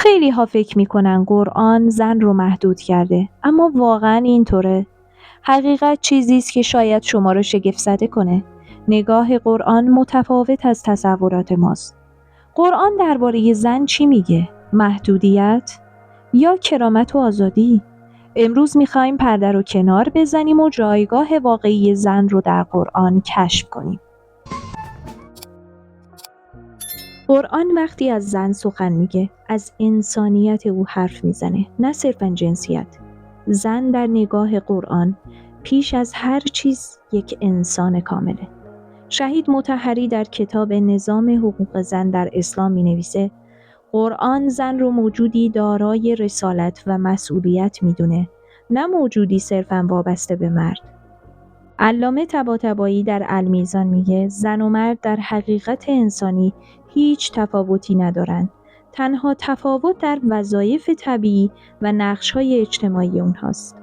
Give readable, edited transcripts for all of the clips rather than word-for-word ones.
خیلی ها فکر میکنن قرآن زن رو محدود کرده، اما واقعا اینطوره؟ حقیقت چیزی است که شاید شما رو شگفت زده کنه. نگاه قرآن متفاوت از تصورات ماست. قرآن درباره زن چی میگه؟ محدودیت یا کرامت و آزادی؟ امروز میخوایم پرده رو کنار بزنیم و جایگاه واقعی زن رو در قرآن کشف کنیم. قرآن وقتی از زن سخن میگه، از انسانیت او حرف میزنه، نه صرفاً جنسیت. زن در نگاه قرآن پیش از هر چیز یک انسان کامله. شهید مطهری در کتاب نظام حقوق زن در اسلام مینویسه قرآن زن رو موجودی دارای رسالت و مسئولیت میدونه، نه موجودی صرفاً وابسته به مرد. علامه طباطبایی در المیزان میگه زن و مرد در حقیقت انسانی هیچ تفاوتی ندارند. تنها تفاوت در وظایف طبیعی و نقش‌های اجتماعی اونهاست.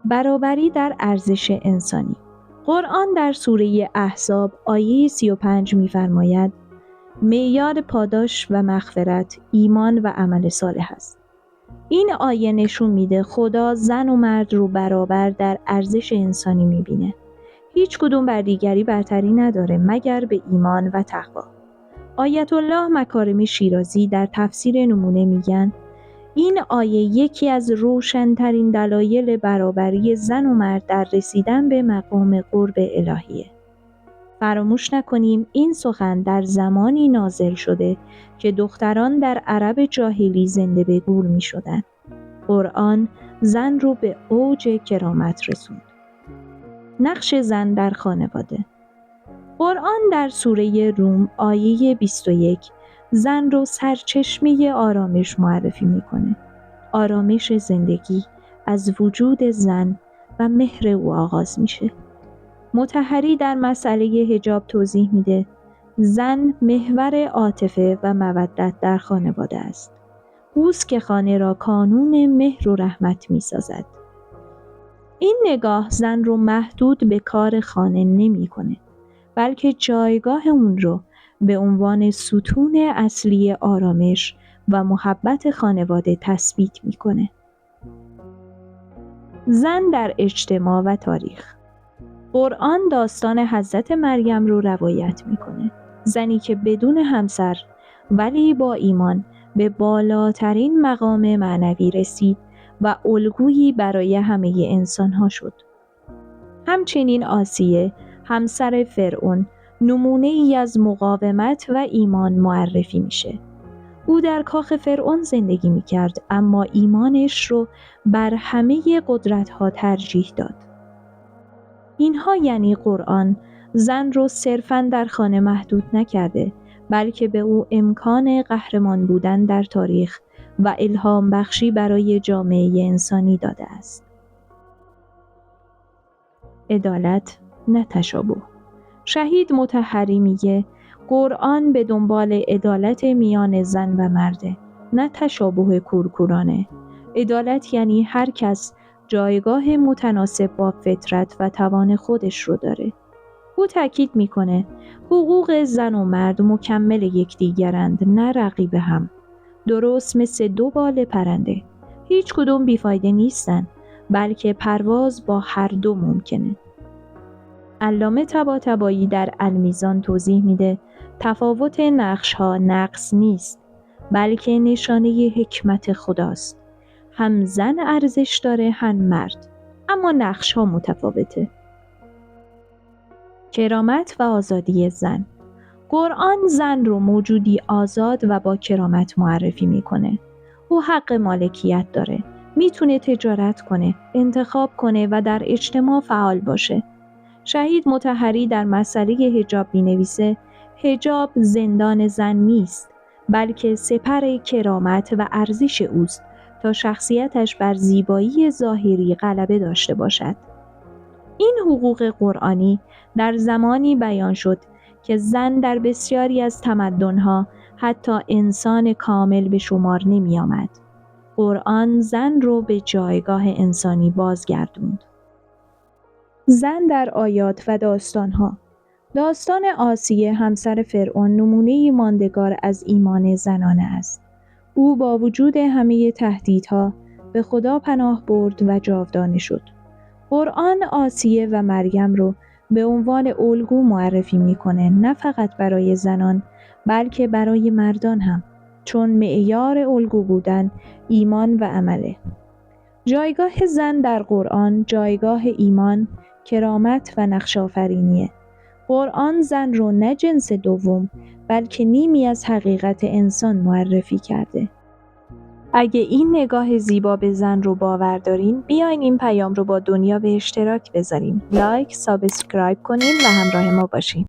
برابری در ارزش انسانی. قرآن در سوره احزاب آیه 35 می‌فرماید معیار پاداش و مغفرت ایمان و عمل صالح است. این آیه نشون میده خدا زن و مرد رو برابر در ارزش انسانی میبینه. هیچ کدوم بر دیگری برتری نداره مگر به ایمان و تقوا. آیت الله مکارمی شیرازی در تفسیر نمونه میگن این آیه یکی از روشن‌ترین دلایل برابری زن و مرد در رسیدن به مقام قرب الهیه. فراموش نکنیم این سخن در زمانی نازل شده که دختران در عرب جاهلی زنده به گور می شدن. قرآن زن رو به اوج کرامت رسوند. نقش زن در خانواده. قرآن در سوره روم آیه 21 زن رو سرچشمه آرامش معرفی میکنه. آرامش زندگی از وجود زن و مهر او آغاز میشه. مطهری در مسئله حجاب توضیح میده زن محور عاطفه و مودت در خانواده است. اوست که خانه را کانون مهر و رحمت میسازد. این نگاه زن رو محدود به کار خانه نمیکنه، بلکه جایگاه اون رو به عنوان ستون اصلی آرامش و محبت خانواده تثبیت میکنه. زن در اجتماع و تاریخ. قرآن داستان حضرت مریم رو روایت میکنه. زنی که بدون همسر ولی با ایمان به بالاترین مقام معنوی رسید و الگویی برای همه انسانها شد. همچنین آسیه، همسر فرعون، نمونه ای از مقاومت و ایمان معرفی میشه. او در کاخ فرعون زندگی میکرد اما ایمانش رو بر همه قدرت‌ها ترجیح داد. اینها یعنی قرآن زن رو صرفاً در خانه محدود نکرده، بلکه به او امکان قهرمان بودن در تاریخ و الهام بخشی برای جامعه انسانی داده است. عدالت نه تشابه. شهید مطهری میگه قرآن به دنبال عدالت میان زن و مرده، نه تشابه کورکورانه. عدالت یعنی هر کس جایگاه متناسب با فطرت و توان خودش رو داره. او تاکید میکنه حقوق زن و مرد مکمل یکدیگرند، نه رقیب هم. درست مثل دو بال پرنده. هیچ کدوم بیفایده نیستن، بلکه پرواز با هر دو ممکنه. علامه طباطبایی در المیزان توضیح میده تفاوت نقش‌ها نقص نیست، بلکه نشانه حکمت خداست. هم زن ارزش داره هم مرد، اما نقش‌ها متفاوته. کرامت و آزادی زن. قرآن زن رو موجودی آزاد و با کرامت معرفی میکنه. او حق مالکیت داره، میتونه تجارت کنه، انتخاب کنه و در اجتماع فعال باشه. شهید مطهری در مسئله حجاب مینویسه حجاب زندان زن نیست، بلکه سپر کرامت و ارزش اوست تا شخصیتش بر زیبایی ظاهری غلبه داشته باشد. این حقوق قرآنی در زمانی بیان شد که زن در بسیاری از تمدن‌ها حتی انسان کامل به شمار نمی آمد. قرآن زن رو به جایگاه انسانی بازگردوند. زن در آیات و داستان‌ها. داستان آسیه همسر فرعون نمونه‌ای ماندگار از ایمان زنانه است. او با وجود همه تهدیدها به خدا پناه برد و جاودانه شد. قرآن آسیه و مریم رو به عنوان الگو معرفی میکنه، نه فقط برای زنان بلکه برای مردان هم، چون معیار الگو بودن ایمان و عمله. جایگاه زن در قرآن جایگاه ایمان، کرامت و نقش‌آفرینیه. قرآن زن رو نه جنس دوم بلکه نیمی از حقیقت انسان معرفی کرده. اگه این نگاه زیبا به زن رو باور دارین، بیاین این پیام رو با دنیا به اشتراک بذاریم. لایک، سابسکرایب کنین و همراه ما باشین.